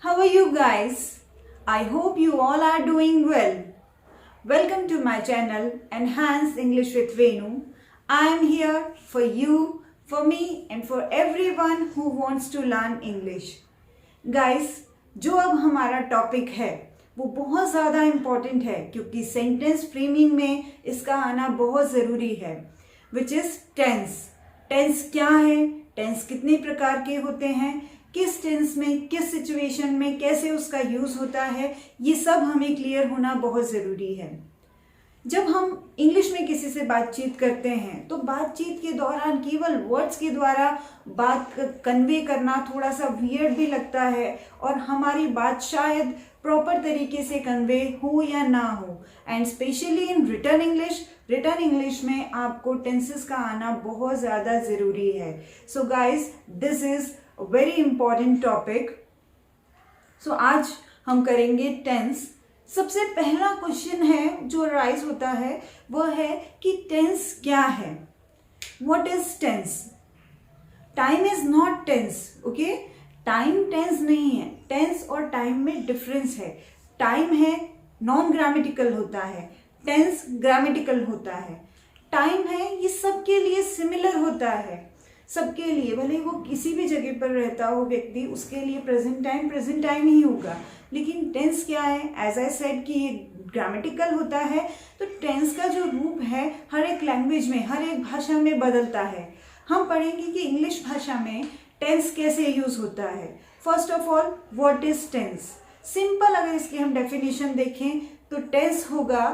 How are you guys? I hope you all are doing well. Welcome to my channel Enhance English with Venu. I am here for you, for me and for everyone who wants to learn English. Guys, जो अब हमारा topic है वो बहुत ज़्यादा important है क्योंकि sentence framing में इसका आना बहुत ज़रूरी है, विच इज़ टेंस. टेंस क्या है, टेंस कितने प्रकार के होते हैं, किस टेंस में किस सिचुएशन में कैसे उसका यूज़ होता है, ये सब हमें क्लियर होना बहुत ज़रूरी है. जब हम इंग्लिश में किसी से बातचीत करते हैं तो बातचीत के दौरान केवल वर्ड्स के द्वारा बात कन्वे करना थोड़ा सा वियर्ड भी लगता है और हमारी बात शायद प्रॉपर तरीके से कन्वे हो या ना हो. And specially in written English में आपको टेंसेस का आना बहुत ज़्यादा ज़रूरी है. So guys, this is very important topic. So आज हम करेंगे टेंस. सबसे पहला क्वेश्चन है जो राइज होता है वह है कि टेंस क्या है. What is tense? Time is not tense. Okay, time tense नहीं है. टेंस और टाइम में डिफरेंस है. टाइम है नॉन ग्रामेटिकल होता है, टेंस ग्रामेटिकल होता है. टाइम है ये सबके लिए सिमिलर होता है, सबके लिए, भले वो किसी भी जगह पर रहता हो व्यक्ति, उसके लिए प्रेजेंट टाइम ही होगा. लेकिन टेंस क्या है, एज आई सेड कि ये ग्रामेटिकल होता है. तो टेंस का जो रूप है हर एक लैंग्वेज में, हर एक भाषा में बदलता है. हम पढ़ेंगे कि इंग्लिश भाषा में टेंस कैसे यूज होता है. First of all, what is tense? Simple अगर इसकी हम डेफिनेशन देखें तो टेंस होगा,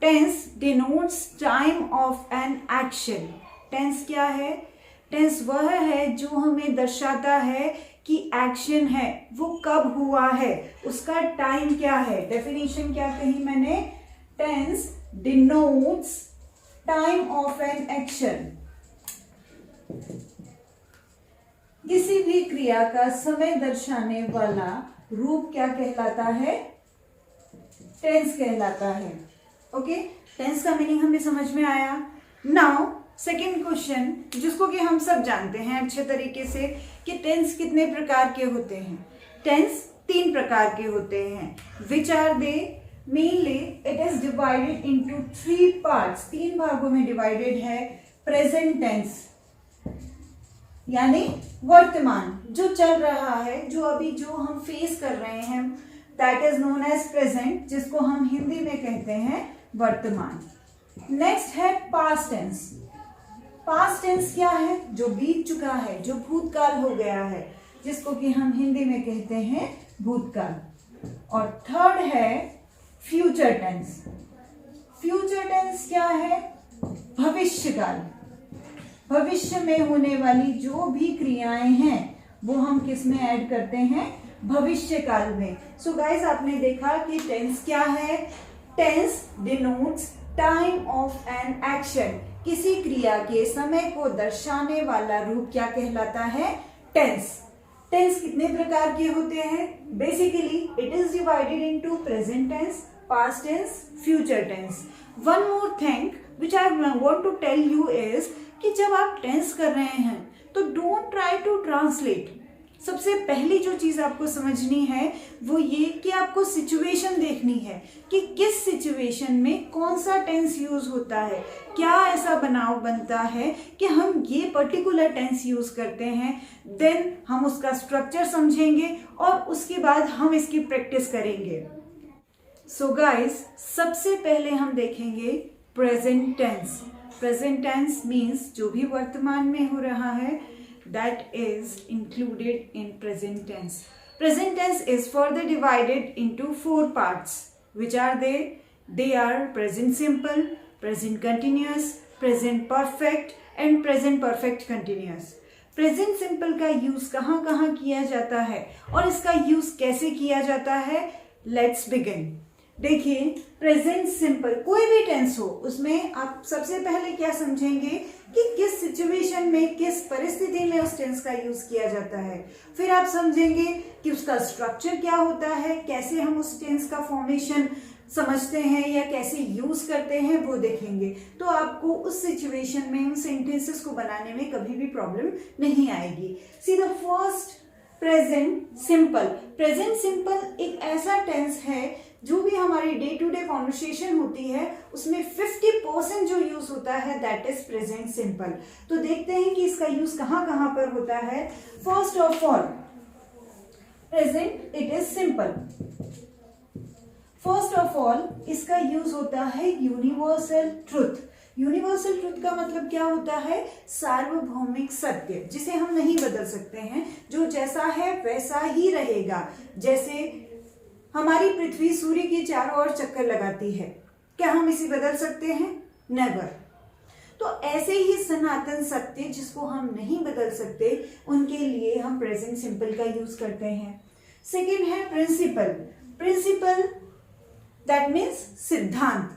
tense denotes time of an action. Tense क्या है? टेंस वह है जो हमें दर्शाता है कि एक्शन है वो कब हुआ है, उसका टाइम क्या है. डेफिनेशन क्या कही मैंने? Tense denotes time of an action. किसी भी क्रिया का समय दर्शाने वाला रूप क्या कहलाता है? टेंस कहलाता है. ओके, टेंस का मीनिंग हमें समझ में आया. नाउ सेकेंड क्वेश्चन, जिसको कि हम सब जानते हैं अच्छे तरीके से, कि टेंस कितने प्रकार के होते हैं. टेंस 3 प्रकार के होते हैं. Which are they? Mainly it is divided into 3 parts. 3 भागों में डिवाइडेड है. प्रेजेंट टेंस यानी वर्तमान, जो चल रहा है, जो हम फेस कर रहे हैं, that is known as present, जिसको हम हिंदी में कहते हैं वर्तमान. नेक्स्ट है पास्ट टेंस. पास्ट टेंस क्या है? जो बीत चुका है, जो भूतकाल हो गया है, जिसको कि हम हिंदी में कहते हैं भूतकाल. और थर्ड है फ्यूचर टेंस. फ्यूचर टेंस क्या है? भविष्यकाल. भविष्य में होने वाली जो भी क्रियाएं हैं वो हम किस में ऐड करते हैं? भविष्यकाल में. सो गाइस, आपने देखा कि टेंस क्या है? Tense denotes time of an action. किसी क्रिया के समय को दर्शाने वाला रूप क्या कहलाता है? टेंस. टेंस कितने प्रकार के होते हैं? Basically it is divided into present tense, past tense, future tense. One more thing which I want to tell you is कि जब आप टेंस कर रहे हैं तो डोंट ट्राई टू ट्रांसलेट. सबसे पहली जो चीज आपको समझनी है वो ये कि आपको सिचुएशन देखनी है कि किस सिचुएशन में कौन सा टेंस यूज होता है. क्या ऐसा बनाव बनता है कि हम ये पर्टिकुलर टेंस यूज करते हैं. देन हम उसका स्ट्रक्चर समझेंगे और उसके बाद हम इसकी प्रैक्टिस करेंगे. सो गाइस, सबसे पहले हम देखेंगे present tense. Present tense means जो भी वर्तमान में हो रहा है, that is included in present tense. Present tense is further divided into 4 parts. Which are they? They are present simple, present continuous, present perfect and present perfect continuous. Present simple का use कहाँ कहाँ किया जाता है और इसका use कैसे किया जाता है? Let's begin. देखिए, प्रेजेंट सिंपल कोई भी टेंस हो, उसमें आप सबसे पहले क्या समझेंगे कि किस सिचुएशन में, किस परिस्थिति में उस टेंस का यूज किया जाता है. फिर आप समझेंगे कि उसका स्ट्रक्चर क्या होता है, कैसे हम उस टेंस का फॉर्मेशन समझते हैं या कैसे यूज करते हैं वो देखेंगे. तो आपको उस सिचुएशन में उन सेंटेंसेस को बनाने में कभी भी प्रॉब्लम नहीं आएगी. See the first present simple. Present simple एक ऐसा टेंस है जो भी हमारी डे टू डे कॉन्वर्सेशन होती है उसमें 50% जो यूज होता है दैट इज प्रेजेंट सिंपल। तो देखते हैं कि इसका यूज कहां कहां पर होता है। First of all present it is simple. First of all इसका यूज होता है यूनिवर्सल ट्रुथ। यूनिवर्सल ट्रुथ का मतलब क्या होता है? सार्वभौमिक सत्य, जिसे हम नहीं बदल सकते हैं, जो जैसा है वैसा ही रहेगा। जैसे हमारी पृथ्वी सूर्य के चारों ओर चक्कर लगाती है, क्या हम इसे बदल सकते हैं? नेवर। तो ऐसे ही सनातन सत्य जिसको हम नहीं बदल सकते, उनके लिए हम प्रेजेंट सिंपल का यूज करते हैं। सेकेंड है प्रिंसिपल। प्रिंसिपल दैट मीन्स सिद्धांत।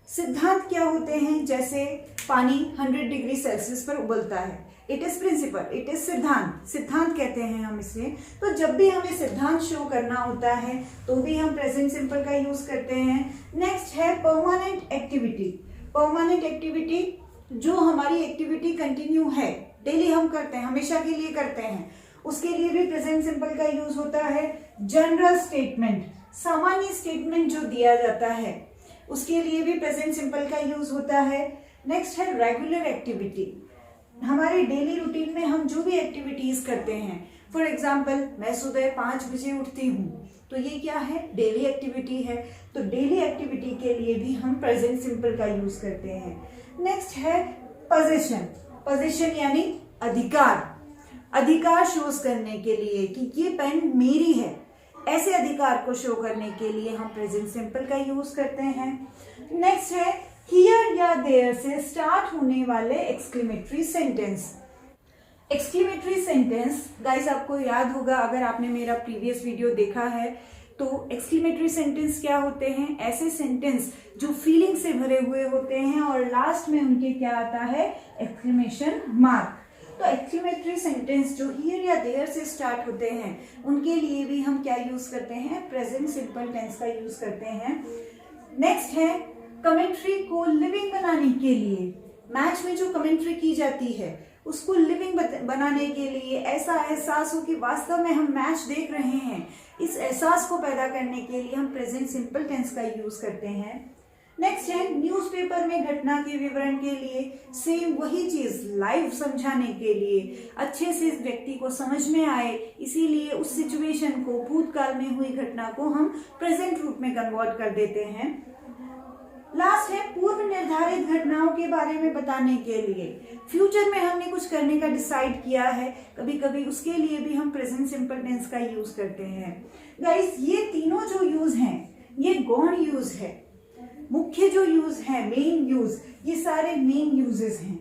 सिद्धांत क्या होते हैं? जैसे पानी 100 डिग्री सेल्सियस पर उबलता है, it is principle, it is सिद्धांत। सिद्धांत कहते हैं हम इसे। तो जब भी हमें सिद्धांत शो करना होता है तो भी हम प्रेजेंट सिंपल का यूज करते हैं। नेक्स्ट है परमानेंट एक्टिविटी। परमानेंट एक्टिविटी जो हमारी एक्टिविटी कंटिन्यू है, डेली हम करते हैं, हमेशा के लिए करते हैं, उसके लिए भी प्रेजेंट सिंपल का यूज होता है। जनरल स्टेटमेंट, सामान्य स्टेटमेंट जो दिया जाता है, उसके लिए भी प्रेजेंट सिंपल का यूज होता है। नेक्स्ट है रेगुलर एक्टिविटी। हमारे डेली रूटीन में हम जो भी एक्टिविटीज करते हैं, फॉर एग्जाम्पल मैं सुबह 5 बजे उठती हूँ, तो ये क्या है? डेली एक्टिविटी है। तो डेली एक्टिविटी के लिए भी हम प्रेजेंट सिंपल का यूज करते हैं। नेक्स्ट है पोजीशन। पोजीशन यानी अधिकार। अधिकार शोज करने के लिए कि ये पेन मेरी है, ऐसे अधिकार को शो करने के लिए हम प्रेजेंट सिंपल का यूज करते हैं। नेक्स्ट है हियर या देयर से स्टार्ट होने वाले exclamatory sentence. Exclamatory sentence guys आपको याद होगा, अगर आपने मेरा प्रीवियस वीडियो देखा है तो एक्सक्लेमेटरी सेंटेंस क्या होते हैं? ऐसे सेंटेंस जो फीलिंग से भरे हुए होते हैं और लास्ट में उनके क्या आता है? Exclamation mark. तो एक्सक्लेमेटरी सेंटेंस जो हियर या देयर से स्टार्ट होते हैं, उनके लिए भी हम क्या यूज करते हैं? प्रेजेंट सिंपल टेंस का यूज करते हैं। नेक्स्ट है कमेंट्री को लिविंग बनाने के लिए। मैच में जो कमेंट्री की जाती है उसको लिविंग बनाने के लिए, ऐसा एहसास हो कि वास्तव में हम मैच देख रहे हैं, इस एहसास को पैदा करने के लिए हम प्रेजेंट सिंपल टेंस का यूज करते हैं। नेक्स्ट है न्यूज़पेपर में घटना के विवरण के लिए, सेम वही चीज लाइव समझाने के लिए, अच्छे से इस व्यक्ति को समझ में आए, इसीलिए उस सिचुएशन को, भूतकाल में हुई घटना को हम प्रेजेंट रूप में कन्वर्ट कर देते हैं। लास्ट है पूर्व निर्धारित घटनाओं के बारे में बताने के लिए। फ्यूचर में हमने कुछ करने का डिसाइड किया है, कभी कभी उसके लिए भी हम प्रेजेंट सिंपल टेंस का यूज करते हैं। गाइस ये तीनों जो यूज हैं, ये गौण यूज है। मुख्य जो यूज है, मेन यूज, ये सारे मेन यूजेस हैं।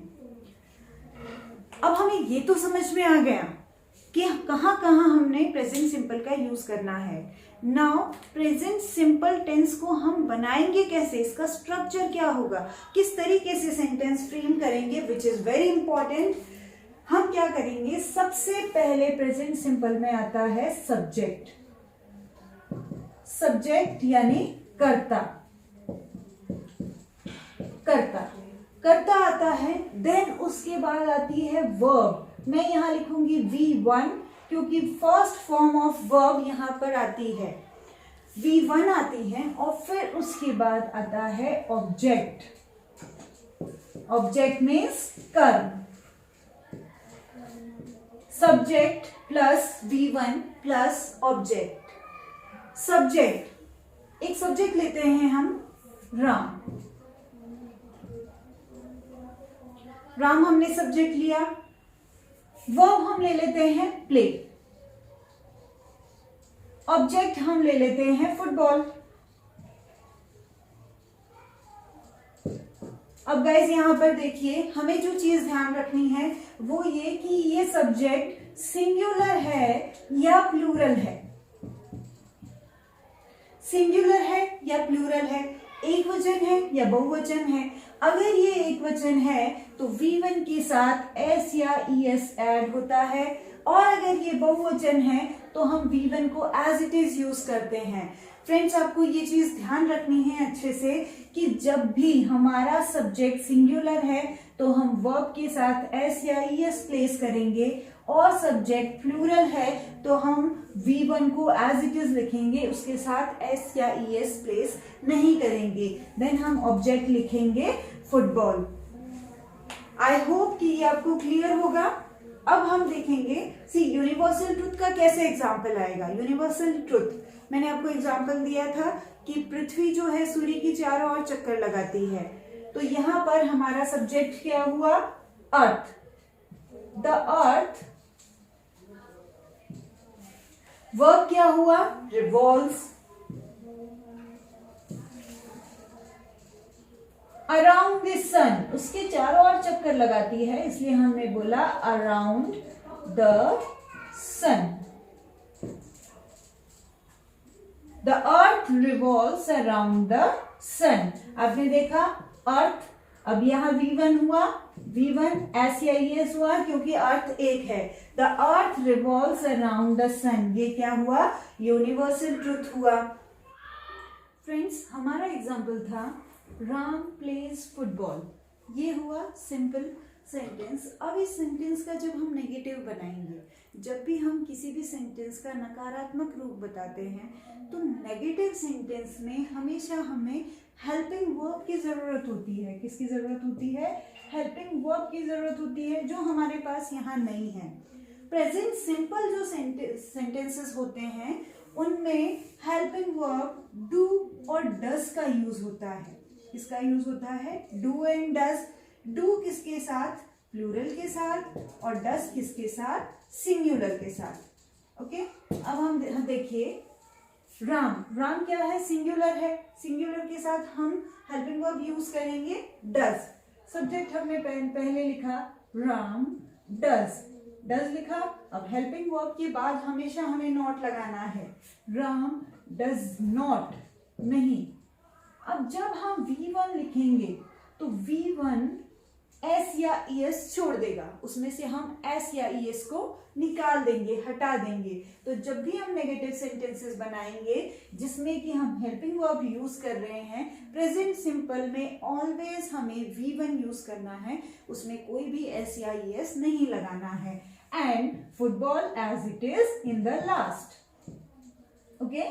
अब हमें ये तो समझ में आ गया कि कहां कहां हमने प्रेजेंट सिंपल का यूज करना है। नाउ प्रेजेंट सिंपल टेंस को हम बनाएंगे कैसे, इसका स्ट्रक्चर क्या होगा, किस तरीके से सेंटेंस फ्रेम करेंगे, विच इज वेरी इंपॉर्टेंट। हम क्या करेंगे? सबसे पहले प्रेजेंट सिंपल में आता है सब्जेक्ट। सब्जेक्ट यानी कर्ता। कर्ता, कर्ता आता है। देन उसके बाद आती है वर्ब। मैं यहां लिखूंगी V1 क्योंकि फर्स्ट फॉर्म ऑफ वर्ब यहां पर आती है, V1 आती है। और फिर उसके बाद आता है ऑब्जेक्ट। ऑब्जेक्ट मीन्स कर्म। Subject plus V1 plus object. Subject, एक सब्जेक्ट लेते हैं हम, राम। राम हमने सब्जेक्ट लिया। वर्ब हम ले लेते हैं प्ले। ऑब्जेक्ट हम ले लेते हैं फुटबॉल। अब गाइस यहां पर देखिए, हमें जो चीज ध्यान रखनी है वो ये कि ये सब्जेक्ट सिंगुलर है या प्लूरल है। सिंगुलर है या प्लूरल है, एक वचन है या बहुवचन है। अगर ये एक वचन है तो V1 के साथ S या ES ऐड होता है, और अगर ये बहुवचन है तो हम V1 को एज इट इज यूज करते हैं। फ्रेंड्स आपको ये चीज ध्यान रखनी है अच्छे से कि जब भी हमारा सब्जेक्ट सिंगुलर है तो हम वर्ब के साथ S या ES प्लेस करेंगे, और सब्जेक्ट प्लूरल है तो हम V1 को एज इट इज लिखेंगे, उसके साथ S या ES प्लेस नहीं करेंगे। देन हम ऑब्जेक्ट लिखेंगे फुटबॉल। आई होप कि ये आपको क्लियर होगा। अब हम देखेंगे यूनिवर्सल ट्रुथ का कैसे एग्जाम्पल आएगा। यूनिवर्सल ट्रुथ मैंने आपको एग्जाम्पल दिया था कि पृथ्वी जो है सूर्य की चारों ओर चक्कर लगाती है, तो यहां पर हमारा सब्जेक्ट क्या हुआ, अर्थ। द अर्थ वर्क क्या हुआ, रिवॉल्व्स अराउंड द सन, उसके चारों ओर चक्कर लगाती है, इसलिए हमने बोला around the sun. The earth revolves around the sun. आपने देखा अर्थ, अब यहां V1 हुआ, V1 S या ES हुआ क्योंकि अर्थ एक है। The earth revolves around the sun, ये क्या हुआ, यूनिवर्सल ट्रुथ हुआ। फ्रेंड्स, हमारा एग्जाम्पल था राम प्लेज फुटबॉल, ये हुआ सिंपल सेंटेंस। अब इस सेंटेंस का जब हम नेगेटिव बनाएंगे, जब भी हम किसी भी सेंटेंस का नकारात्मक रूप बताते हैं, तो नेगेटिव सेंटेंस में हमेशा हमें हेल्पिंग वर्ब की जरूरत होती है। किसकी जरूरत होती है, हेल्पिंग वर्ब की जरूरत होती है, जो हमारे पास यहाँ नहीं है। प्रेजेंट सिंपल जो सेंटेंसेस होते हैं उनमें हेल्पिंग वर्ब डू और डज का यूज होता है। किसका यूज होता है, डू एंड डज। डू किसके साथ, प्लूरल के साथ, और डज किसके साथ, सिंगुलर के साथ। ओके, अब हम देखिए राम, राम क्या है, सिंगुलर है, सिंगुलर के साथ हम हेल्पिंग वर्ब यूज करेंगे डज। सब्जेक्ट हमने पहले लिखा राम डज, डज लिखा। अब हेल्पिंग वर्ब के बाद हमेशा हमें नॉट लगाना है, राम डज नॉट, नहीं। अब जब हम V1 लिखेंगे तो V1 S या ES छोड़ देगा, उसमें से हम S या ES को निकाल देंगे, हटा देंगे। तो जब भी हम नेगेटिव सेंटेंसेस बनाएंगे जिसमें कि हम हेल्पिंग वर्ब यूज कर रहे हैं, प्रेजेंट सिंपल में ऑलवेज हमें V1 यूज करना है, उसमें कोई भी S या ES नहीं लगाना है। And football as it is in the last. Okay,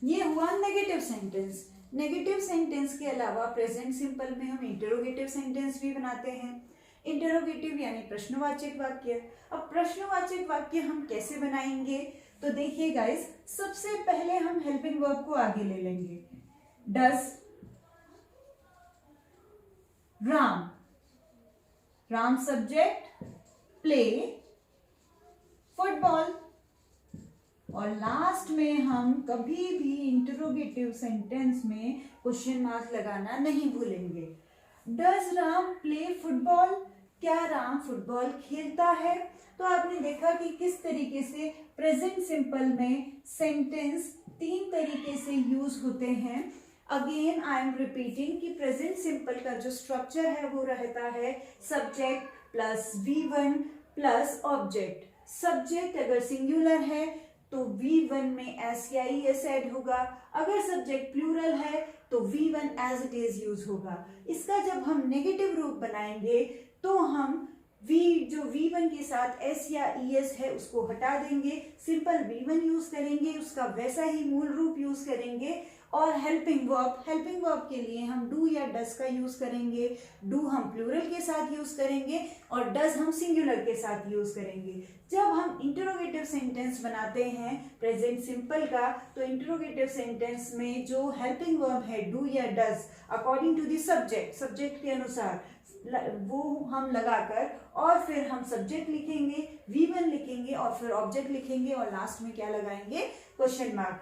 ये हुआ नेगेटिव सेंटेंस। नेगेटिव सेंटेंस के अलावा प्रेजेंट सिंपल में हम इंटरोगेटिव सेंटेंस भी बनाते हैं। इंटरोगेटिव यानी प्रश्नवाचक वाक्य। अब प्रश्नवाचक वाक्य हम कैसे बनाएंगे, तो देखिए गाइस, सबसे पहले हम हेल्पिंग वर्ब को आगे ले लेंगे। Does Ram, Ram subject, play football, और लास्ट में हम कभी भी इंटरोगेटिव सेंटेंस में क्वेश्चन मार्क लगाना नहीं भूलेंगे। डज राम प्ले फुटबॉल, क्या राम फुटबॉल खेलता है। तो आपने देखा कि किस तरीके से प्रेजेंट सिंपल में सेंटेंस 3 तरीके से यूज होते हैं। अगेन आई एम रिपीटिंग कि प्रेजेंट सिंपल का जो स्ट्रक्चर है वो रहता है subject plus V1 plus object. Subject अगर सिंगुलर है तो V1 में S या ES ऐड होगा, अगर सब्जेक्ट प्लूरल है तो V1 as it is use होगा। इसका जब हम नेगेटिव रूप बनाएंगे तो हम जो V1 के साथ S या ES है उसको हटा देंगे, सिंपल V1 यूज करेंगे, उसका वैसा ही मूल रूप यूज करेंगे। और हेल्पिंग वर्ब के लिए हम डू या डज का यूज करेंगे। डू हम प्लूरल के साथ यूज करेंगे और डज हम सिंगुलर के साथ यूज करेंगे। जब हम इंटरोगेटिव सेंटेंस बनाते हैं प्रेजेंट सिंपल का, तो इंटरोगेटिव सेंटेंस में जो हेल्पिंग वर्ब है डू या does, according to the subject के अनुसार वो हम लगाकर और फिर हम सब्जेक्ट लिखेंगे, V1 लिखेंगे और फिर ऑब्जेक्ट लिखेंगे और लास्ट में क्या लगाएंगे, question mark.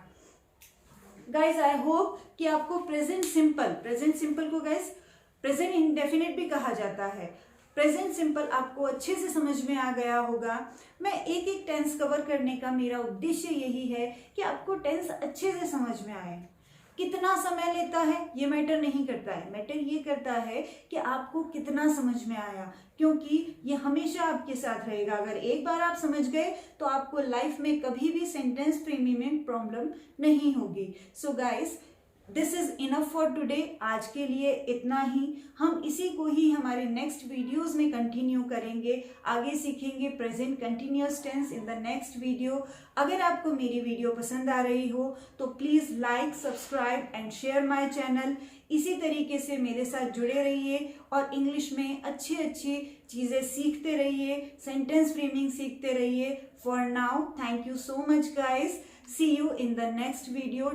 Guys I hope कि आपको प्रेजेंट सिंपल को गाइज प्रेजेंट इंडेफिनिट भी कहा जाता है। प्रेजेंट सिंपल आपको अच्छे से समझ में आ गया होगा। मैं एक एक टेंस कवर करने का मेरा उद्देश्य यही है कि आपको टेंस अच्छे से समझ में आए। कितना समय लेता है ये मैटर नहीं करता है, मैटर ये करता है कि आपको कितना समझ में आया, क्योंकि ये हमेशा आपके साथ रहेगा। अगर एक बार आप समझ गए तो आपको लाइफ में कभी भी सेंटेंस फ्रेमिंग में प्रॉब्लम नहीं होगी। So guys, this is enough for today. आज के लिए इतना ही। हम इसी को ही हमारे नेक्स्ट वीडियोस में कंटिन्यू करेंगे। आगे सीखेंगे present continuous tense in the next video. अगर आपको मेरी वीडियो पसंद आ रही हो तो please like, subscribe and share my channel. इसी तरीके से मेरे साथ जुड़े रहिए और इंग्लिश में अच्छी अच्छी चीजें सीखते रहिए, सेंटेंस फ्रेमिंग सीखते रहिए। For now, thank you so much guys. See you in the next video.